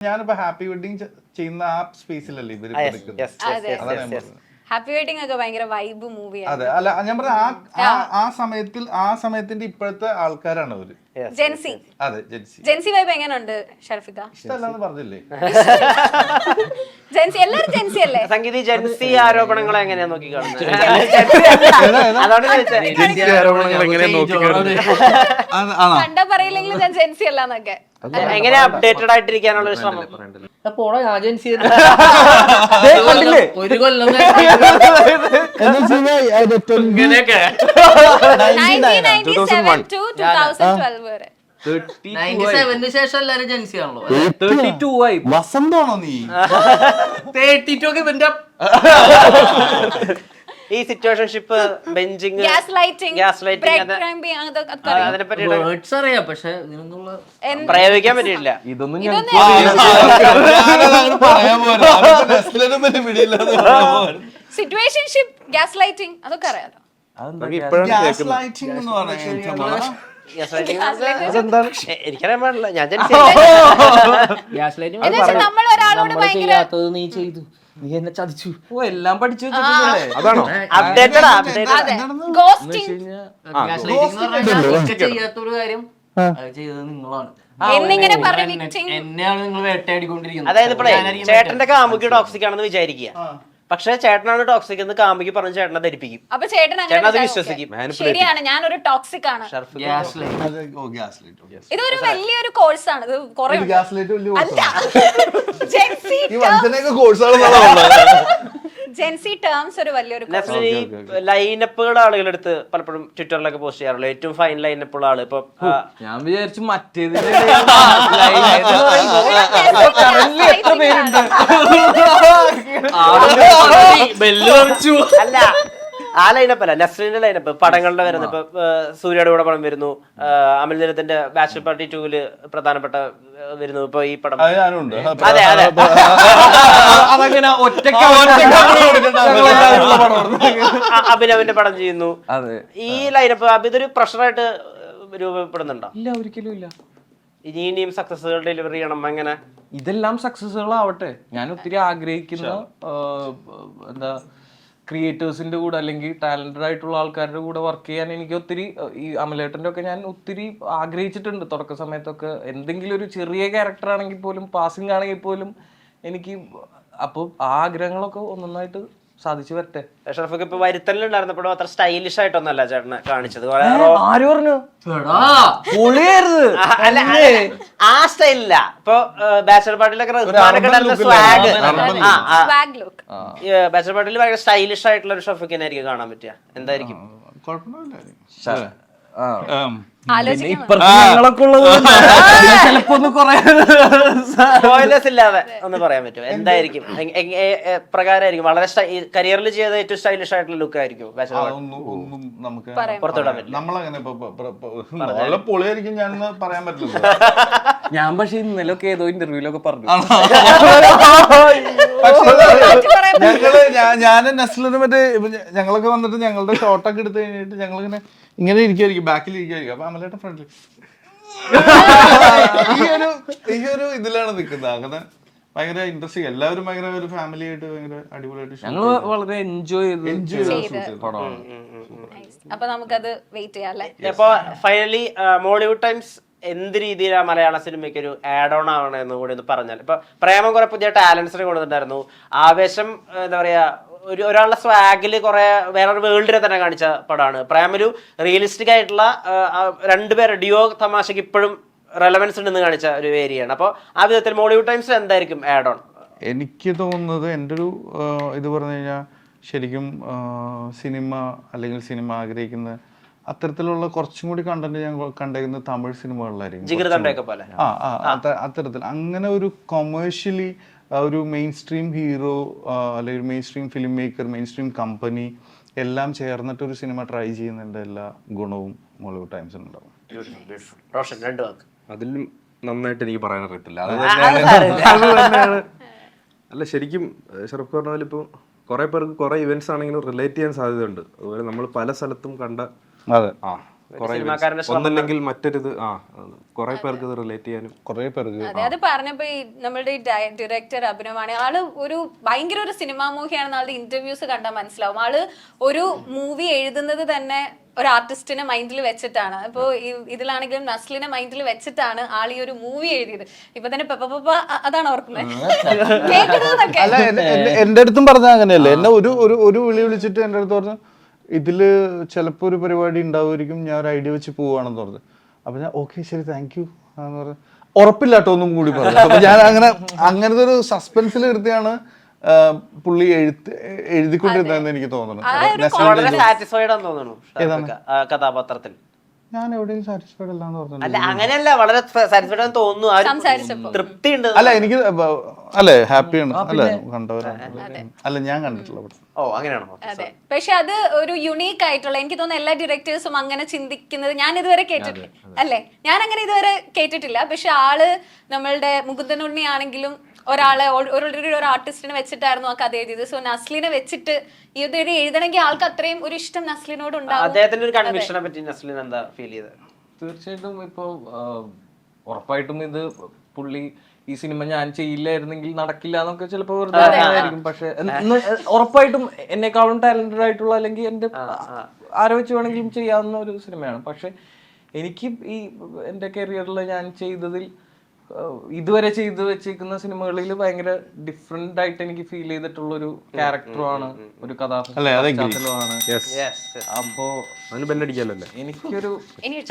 ഞാനിപ്പോ happy wedding ചെയ്യുന്ന ആ സ്പേസിലല്ലേ ഇവര് നിൽക്കുന്നത്. ഹാപ്പി വെഡിങ് ഒക്കെ ഭയങ്കര വൈബ് മൂവിയാണ്. അതെ, അല്ല ഞാൻ പറഞ്ഞ ആ സമയത്തിന്റെ ഇപ്പോഴത്തെ ആൾക്കാരാണ് അവര്. ജെൻസി. അതെ, ജെൻസി വൈബ് എങ്ങനെയുണ്ട് ഷർഫിക? ഇഷ്ടമല്ലാന്ന് പറഞ്ഞില്ലേ? ജെൻസി എല്ലാരും ജെൻസി അല്ലേ? സംഗീത ജെൻസി ആരോപണങ്ങൾ എങ്ങനെയാ നോക്കി കാണുന്നത്? കണ്ട പറയില്ലെങ്കിൽ ഞാൻ ജെൻസി അല്ലാന്നൊക്കെ. എങ്ങനെ അപ്ഡേറ്റഡ് ആയിട്ടിരിക്കാനുള്ള ഒരു ശ്രമം? ഒരു കൊല്ലം 1997 to 2012 വരെ. 97 ശേഷം എല്ലാരും ജെൻസിയാണല്ലോ. 32 ആയി. വസന്താണോ നീ? 32 ഒക്കെ ഇവന്റെ ഈ സിറ്റുവേഷൻഷിപ്പ്, ബെഞ്ചിങ്, ഗ്യാസ് ലൈറ്റിംഗ്, അതിനെ പറ്റിയിട്ട് വേർഡ്സ് അറിയാം, പക്ഷെ ഇതിനൊന്നുള്ള പ്രയോഗിക്കാൻ പറ്റിയിട്ടില്ല. ഇതൊന്നും സിറ്റുവേഷൻഷിപ്പ്, ഗ്യാസ് ലൈറ്റിംഗ് അതൊക്കെ അറിയാലോ. എനിക്കറിയാൻ പാടില്ല. ഞാൻ നമ്മൾ ഒരാളോട് ഭയങ്കര നീ ചെയ്തു, നീ എന്നെ ചതിച്ചു, എല്ലാം പഠിച്ചു വെച്ചിട്ടുണ്ടല്ലേ? അതാണോ അപ്ഡേറ്റഡ് ചെയ്യാത്തൊരു കാര്യം ചെയ്തത് നിങ്ങളാണ്. എന്നിങ്ങനെ പറഞ്ഞ് എന്നെയാണ് നിങ്ങൾ വേട്ടയാടിക്കൊണ്ടിരിക്കുന്നത്. അതായത് ഇപ്പോഴേ ചേട്ടന്റെ കാമുകി ടോക്സിക് ആണെന്ന് വിചാരിക്കുക, പക്ഷെ ചേട്ടനാണ് ടോക്സിക് എന്ന് കാമുകി പറഞ്ഞ് ചേട്ടനെ ധരിപ്പിക്കും. അപ്പൊ ചേട്ടൻ അത് വിശ്വസിക്കും. ശരിയാണ്, ഞാനൊരു ടോക്സിക് ആണ്. ഇതൊരു വലിയൊരു കോഴ്സാണ്. ഇത് കുറെ ജെൻസി ടേംസ് ഒരു വലിയൊരു ഈ ലൈനപ്പുകൾ ആളുകളെടുത്ത് പലപ്പോഴും ട്വിറ്ററിലൊക്കെ പോസ്റ്റ് ചെയ്യാറുള്ളൂ. ഏറ്റവും ഫൈൻ ലൈനപ്പുള്ള ആള് ഇപ്പൊ ഞാൻ വിചാരിച്ചു മറ്റേത് എത്ര പേരുണ്ട്. അല്ല, ആ ലൈനപ്പ് അല്ല, നസ്രീന്റെ ലൈനപ്പ് പടങ്ങളുടെ വരുന്നു. ഇപ്പൊ സൂര്യയുടെ കൂടെ പടം വരുന്നു, അമൽ നീരത്തിന്റെ ബാച്ചലർ പാർട്ടി 2 പ്രധാനപ്പെട്ട വരുന്നു. ഇപ്പൊ ഈ പടം അതെ അതെ അതങ്ങനെ അഭിനവിന്റെ പടം ചെയ്യുന്നു. ഈ ലൈനപ്പ് ഇതൊരു പ്രഷറായിട്ട് രൂപപ്പെടുന്നുണ്ടോ? ഇല്ല, ഒരിക്കലും ഇല്ല. ഇനിയും സക്സസുകൾ ഡെലിവറി ചെയ്യണം. അങ്ങനെ ഇതെല്ലാം സക്സസുകൾ ആവട്ടെ. ഞാൻ ഒത്തിരി ആഗ്രഹിക്കുന്ന എന്താ ക്രിയേറ്റേഴ്സിന്റെ കൂടെ അല്ലെങ്കിൽ ടാലന്റഡ് ആയിട്ടുള്ള ആൾക്കാരുടെ കൂടെ വർക്ക് ചെയ്യാൻ എനിക്ക് ഒത്തിരി, ഈ അമലേട്ടൻ്റെ ഒക്കെ ഞാൻ ഒത്തിരി ആഗ്രഹിച്ചിട്ടുണ്ട് തുടക്ക സമയത്തൊക്കെ. എന്തെങ്കിലും ഒരു ചെറിയ ക്യാരക്ടർ ആണെങ്കിൽ പോലും, പാസിംഗ് ആണെങ്കിൽ പോലും എനിക്ക് അപ്പോൾ ആ ആഗ്രഹങ്ങളൊക്കെ ഒന്നൊന്നായിട്ട് സാധിച്ചു വരട്ടെ. ഷറഫൊക്കെ ഇപ്പൊ വരുത്തലുണ്ടായിരുന്നപ്പോഴും അത്ര സ്റ്റൈലിഷ് ആയിട്ടൊന്നല്ല ചേട്ടനെ കാണിച്ചത്. ആര് പറഞ്ഞു? പൊളിയായിരുന്നു. അല്ല, ആ സ്റ്റൈലില്ല. ഇപ്പൊ ബാച്ചലർ പാർട്ടിയിലൊക്കെ ബാച്ചലർ പാർട്ടിയിൽ ഭയങ്കര സ്റ്റൈലിഷ് ആയിട്ടുള്ള ഒരു ഷറഫൊക്കെ ആയിരിക്കും കാണാൻ പറ്റുക. എന്തായിരിക്കും? സ്പോയിലേഴ്സ് ഇല്ലാതെ ഒന്ന് പറയാൻ പറ്റുമോ? എന്തായിരിക്കും പ്രകാരമായിരിക്കും? വളരെ കരിയറിൽ ചെയ്ത ഏറ്റവും സ്റ്റൈലിഷ് ആയിട്ടുള്ള ലുക്ക് ആയിരിക്കും പുറത്തുവിടാൻ പറ്റില്ല. നമ്മളങ്ങനെ പൊളിയായിരിക്കും ഞാൻ പറയാൻ പറ്റില്ല. ഞാൻ പക്ഷെ ഇന്നലൊക്കെ ഏതോ ഇന്റർവ്യൂലൊക്കെ പറഞ്ഞു. ഞാനും നസ്ലിന് മറ്റേ ഞങ്ങളൊക്കെ വന്നിട്ട് ഞങ്ങളുടെ ഷോട്ടൊക്കെ എടുത്തു കഴിഞ്ഞിട്ട് ഞങ്ങളിങ്ങനെ ഇങ്ങനെ ഇരിക്കുമായിരിക്കും, ബാക്കിൽ ഇരിക്കുമായിരിക്കും. അപ്പൊ അമലേട്ട ഫ്രണ്ടിൽ ഈ ഒരു ഇതിലാണ് നിൽക്കുന്നത്. അങ്ങനെ ഭയങ്കര ഇൻട്രസ്റ്റിംഗ്. എല്ലാവരും ഭയങ്കര ഒരു ഫാമിലി ആയിട്ട് ഭയങ്കര അടിപൊളിയായിട്ട് ഞങ്ങൾ വളരെ എൻജോയ് ചെയ്ത് പടമാണ്. അപ്പൊ നമുക്കത് വെയിറ്റ് ചെയ്യാം അല്ലേ? അപ്പൊ ഫൈനലി മോളിവുഡ് ടൈംസ് എന്ത് രീതിയിലാണ് മലയാള സിനിമയ്ക്ക് ഒരു ആഡ് ഓൺ ആവണമെന്ന് കൂടി ഒന്ന് പറഞ്ഞാൽ. ഇപ്പൊ പ്രേമം കുറെ പുതിയ ടാലൻസിനെ കൊണ്ടുവന്നിട്ടുണ്ടായിരുന്നു. ആവേശം എന്താ പറയാ, ഒരാളുടെ സ്വാഗില് കുറെ വേറൊരു വേൾഡിനെ തന്നെ കാണിച്ച പടമാണ്. പ്രേമൊരു റിയലിസ്റ്റിക് ആയിട്ടുള്ള രണ്ടുപേരെ ഡിയോ തമാശക്ക് ഇപ്പോഴും റെലവൻസ് ഉണ്ടെന്ന് കാണിച്ച ഒരു ഏരിയയാണ്. അപ്പോൾ ആ വിധത്തിൽ മോളിവുഡ് ടൈംസിൽ എന്തായിരിക്കും ആഡ് ഓൺ? എനിക്ക് തോന്നുന്നത് എൻ്റെ ഒരു ഇത് പറഞ്ഞു കഴിഞ്ഞാൽ ശരിക്കും സിനിമ അല്ലെങ്കിൽ സിനിമ ആഗ്രഹിക്കുന്ന അത്തരത്തിലുള്ള കുറച്ചും കൂടി കണ്ടന്റ് ഞാൻ കണ്ടേക്കുന്നത് തമിഴ് സിനിമകളിലായിരിക്കും. അത്തരത്തിൽ അങ്ങനെ ഒരു കൊമേഴ്ഷ്യലി ഒരു മെയിൻ സ്ട്രീം ഹീറോ അല്ലെങ്കിൽ main stream film maker, main stream company എല്ലാം ചേർന്നിട്ട് ഒരു സിനിമ ട്രൈ ചെയ്യുന്നതിൻ്റെ എല്ലാ ഗുണവും മോളിവുഡ് ടൈംസിന് ഉണ്ടാവും. അതിലും നന്നായിട്ട് എനിക്ക് പറയാൻ അറിയത്തില്ല. അത് തന്നെയാണ്. അല്ല, ശരിക്കും ഷറഫ് പറഞ്ഞ പോലെ ഇപ്പോൾ കുറേ പേർക്ക് കുറേ ഇവന്റ്സ് ആണെങ്കിലും റിലേറ്റ് ചെയ്യാൻ സാധ്യതയുണ്ട്. അതുപോലെ നമ്മൾ പല സ്ഥലത്തും കണ്ട കുറെ സിനിമാക്കാരന്റെ ഒന്നല്ലെങ്കിൽ മറ്റൊരിത് കുറെ പേർക്ക് ഇത് റിലേറ്റ് ചെയ്യാനും കുറെ പേർക്ക് അതെ, അത് പറഞ്ഞപ്പോ ഈ നമ്മളുടെ ഈ ഡയറക്ടർ അഭിനവാണ്, ആള് ഒരു ഭയങ്കര ഒരു സിനിമാമോഹിയാണെന്ന് ആളുടെ ഇന്റർവ്യൂസ് കണ്ടാൽ മനസ്സിലാവും. ആള് ഒരു മൂവി എഴുതുന്നത് തന്നെ ഒരു ആർട്ടിസ്റ്റിനെ മൈൻഡിൽ വെച്ചിട്ടാണ്. ഇപ്പോ ഇതിലാണെങ്കിലും നസ്ലിനെ മൈൻഡിൽ വെച്ചിട്ടാണ് ആൾ ഈ ഒരു മൂവി എഴുതിയത്. ഇപ്പൊ തന്നെ അതാണ് ഓർക്കുന്നത്. കേൾക്കുന്നതൊക്കെ അല്ല എന്റെ അടുത്തും പറഞ്ഞ അങ്ങനെയല്ലേ, എന്നെ ഒരു വിളി വിളിച്ചിട്ട് എന്റെ അടുത്ത് പറഞ്ഞു ഇതില് ചിലപ്പോ ഒരു പരിപാടി ഉണ്ടാവുമായിരിക്കും, ഞാൻ ഒരു ഐഡിയ വെച്ച് പോവാണെന്ന് പറഞ്ഞു. അപ്പൊ ഞാൻ ഓക്കെ ശരി താങ്ക് യു എന്ന് പറഞ്ഞു. ഉറപ്പില്ലാട്ടോ ഒന്നും കൂടി പറഞ്ഞു. അപ്പൊ ഞാൻ അങ്ങനത്തെ ഒരു സസ്പെൻസിൽ എടുത്തിയാണ് പുള്ളി എഴുതിക്കൊണ്ടിരുന്നതെന്ന് എനിക്ക് തോന്നുന്നു. വളരെ സാറ്റിസ്ഫൈഡ് ആണെന്ന് തോന്നുന്നു കഥാപാത്രത്തിൽ. ഞാൻ എവിടെയും സാറ്റിസ്ഫൈഡ് അല്ലാന്ന് പറഞ്ഞു. അല്ല അങ്ങനെയല്ല, വളരെ സാറ്റിസ്ഫൈഡ് ആണെന്ന് തോന്നുന്നു, തൃപ്തി ഉണ്ട്. അല്ല എനിക്ക് അല്ലെ ഹാപ്പിയാണ് അല്ലെ കണ്ടവരാണ്. അല്ല ഞാൻ കണ്ടിട്ടുള്ള പടം. ഓ അങ്ങനെയാണോ? അതെ, പക്ഷെ അത് ഒരു യുണീക്ക് ആയിട്ടുള്ള, എനിക്ക് തോന്നുന്നു എല്ലാ ഡയറക്ടേഴ്സും അങ്ങനെ ചിന്തിക്കുന്നത് ഞാൻ ഇതുവരെ കേട്ടിട്ടില്ല. അല്ലേ, ഞാൻ അങ്ങനെ ഇതുവരെ കേട്ടിട്ടില്ല. പക്ഷെ ആള് നമ്മളുടെ മുകുന്ദനുണ്ണി ആണെങ്കിലും ഒരാളെ ഓൾറെഡി ഒരു ആർട്ടിസ്റ്റിനെ വെച്ചിട്ടായിരുന്നു ആ കഥ എഴുതിയത്. സോ നസ്ലിനെ വെച്ചിട്ട് ഇത് എഴുതണമെങ്കിൽ ആൾക്ക് അത്രയും ഒരു ഇഷ്ടം നസ്ലിനോട് ഉണ്ടാവും. അദ്ദേഹത്തിന്റെ ഒരു കൺവിക്ഷനെ പറ്റി നസ്ലിൻ എന്താ ഫീൽ ചെയ്തത്? തീർച്ചയായിട്ടും ഇപ്പൊ ഉറപ്പായിട്ടും ഇത് പുള്ളി ഈ സിനിമ ഞാൻ ചെയ്യില്ലായിരുന്നെങ്കിൽ നടക്കില്ല എന്നൊക്കെ ചിലപ്പോ വെറുതെ ആയിരിക്കും. പക്ഷെ ഉറപ്പായിട്ടും എന്നെക്കാളും ടാലന്റഡ് ആയിട്ടുള്ള അല്ലെങ്കിൽ എന്റെ ആരെ വെച്ച് വേണമെങ്കിലും ചെയ്യാവുന്ന ഒരു സിനിമയാണ്. പക്ഷെ എനിക്ക് ഈ എന്റെ കരിയറിൽ ഞാൻ ചെയ്തതിൽ ഇതുവരെ ചെയ്തു വെച്ചിരിക്കുന്ന സിനിമകളിൽ ഭയങ്കര ഡിഫറെന്റ് ആയിട്ട് എനിക്ക് ഫീൽ ചെയ്തിട്ടുള്ള ഒരു ക്യാരക്ടറുമാണ്, ഒരു കഥാപാത്രമാണ്. അപ്പോ അതിന് ബെല്ലടിക്കാലല്ലേ. എനിക്കൊരു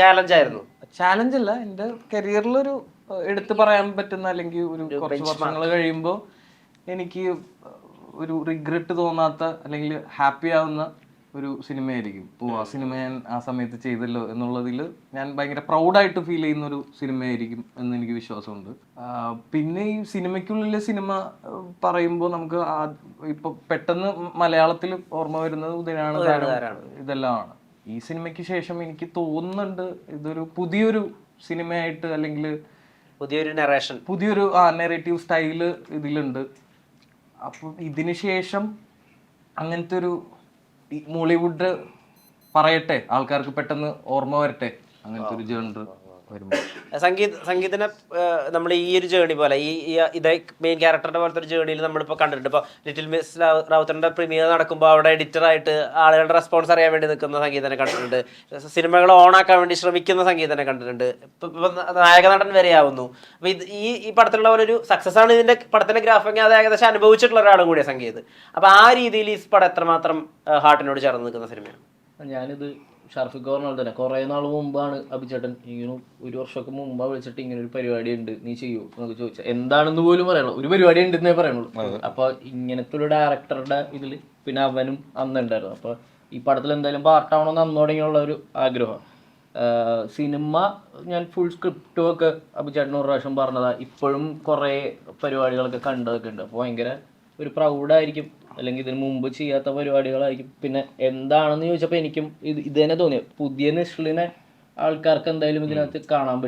ചാലഞ്ച് അല്ല, എന്റെ കരിയറിലൊരു എടുത്തു പറയാൻ പറ്റുന്ന അല്ലെങ്കിൽ ഒരു കുറച്ച് വർഷങ്ങൾ കഴിയുമ്പോൾ എനിക്ക് ഒരു റിഗ്രറ്റ് തോന്നാത്ത അല്ലെങ്കിൽ ഹാപ്പി ആവുന്ന ഒരു സിനിമയായിരിക്കും. ആ സിനിമ ഞാൻ ആ സമയത്ത് ചെയ്തല്ലോ എന്നുള്ളതിൽ ഞാൻ ഭയങ്കര പ്രൗഡായിട്ട് ഫീൽ ചെയ്യുന്ന ഒരു സിനിമയായിരിക്കും എന്ന് എനിക്ക് വിശ്വാസമുണ്ട്. പിന്നെ ഈ സിനിമയ്ക്കുള്ളിലെ സിനിമ പറയുമ്പോൾ നമുക്ക് ഇപ്പൊ പെട്ടെന്ന് മലയാളത്തിൽ ഓർമ്മ വരുന്നത് ഉദയനാണ് ഇതെല്ലാമാണ്. ഈ സിനിമയ്ക്ക് ശേഷം എനിക്ക് തോന്നുന്നുണ്ട് ഇതൊരു പുതിയൊരു സിനിമയായിട്ട് അല്ലെങ്കിൽ പുതിയൊരു നെറേറ്റീവ് സ്റ്റൈല് ഇതിലുണ്ട്. അപ്പം ഇതിന് ശേഷം അങ്ങനത്തെ ഒരു മോളിവുഡ് പറയട്ടെ, ആൾക്കാർക്ക് പെട്ടെന്ന് ഓർമ്മ വരട്ടെ അങ്ങനത്തെ ഒരു ജേണർ വരുമ്പോൾ. സംഗീതനെ നമ്മൾ ഈ ഒരു ജേണി പോലെ ഇതേ മെയിൻ ക്യാരക്ടറുടെ പോലത്തെ ഒരു ജേണിയിൽ നമ്മളിപ്പോൾ കണ്ടിട്ടുണ്ട്. ഇപ്പോൾ ലിറ്റിൽ മിസ് റൗത്തറിന്റെ പ്രീമിയർ നടക്കുമ്പോൾ അവിടെ എഡിറ്ററായിട്ട് ആളുകളുടെ റെസ്പോൺസ് അറിയാൻ വേണ്ടി നിൽക്കുന്ന സംഗീതനെ കണ്ടിട്ടുണ്ട്. സിനിമകൾ ഓണാക്കാൻ വേണ്ടി ശ്രമിക്കുന്ന സംഗീതനെ കണ്ടിട്ടുണ്ട്. ഇപ്പൊ നായക നടൻ വരെ ആവുന്നു. അപ്പൊ ഈ പടത്തിലുള്ള പോലെ ഒരു സക്സസ് ആണ് ഇതിന്റെ പടത്തിന്റെ ഗ്രാഫിങ്, അത് ഏകദേശം അനുഭവിച്ചിട്ടുള്ള ഒരാളും കൂടിയ സംഗീത്. അപ്പൊ ആ രീതിയിൽ ഈ പടം എത്രമാത്രം ഹാർട്ടിനോട് ചേർന്ന് നിൽക്കുന്ന സിനിമയാണ്. ഞാനിത് ഷർഫിക്ക് പറഞ്ഞ തന്നെ കുറേ നാൾ മുമ്പാണ് അഭിചേട്ടൻ ഇങ്ങനെ 1 വർഷമൊക്കെ മുമ്പാ വിളിച്ചിട്ട് ഇങ്ങനെ ഒരു പരിപാടി ഉണ്ട് നീ ചെയ്യൂ എന്നൊക്കെ ചോദിച്ചാൽ എന്താണെന്ന് പോലും പറയണു. ഒരു പരിപാടി ഉണ്ടെന്നേ പറയുള്ളൂ. അപ്പൊ ഇങ്ങനത്തെ ഒരു ഡയറക്ടറുടെ ഇതിൽ പിന്നെ അവനും അന്നുണ്ടായിരുന്നു. അപ്പൊ ഈ പടത്തിൽ എന്തായാലും പാർട്ടാവണമെന്ന് അന്ന് തുടങ്ങിയുള്ള ഒരു ആഗ്രഹമാണ്. സിനിമ ഞാൻ ഫുൾ സ്ക്രിപ്റ്റും ഒക്കെ അഭിചേട്ടൻ ഒരു പ്രാവശ്യം പറഞ്ഞതാ. ഇപ്പോഴും കുറേ പരിപാടികളൊക്കെ കണ്ടതൊക്കെ ഉണ്ട്. അപ്പോൾ ഭയങ്കര ഒരു പ്രൗഡായിരിക്കും, അല്ലെങ്കിൽ ഇതിന് മുമ്പ് ചെയ്യാത്ത പരിപാടികളായിരിക്കും. പിന്നെ എന്താണെന്ന് ചോദിച്ചപ്പോൾ എനിക്കും ഇത് തന്നെ തോന്നിയത് പുതിയ നസ്ലിനെ ആൾക്കാർക്ക് എന്തായാലും ഇതിനകത്ത് കാണാൻ പറ്റും.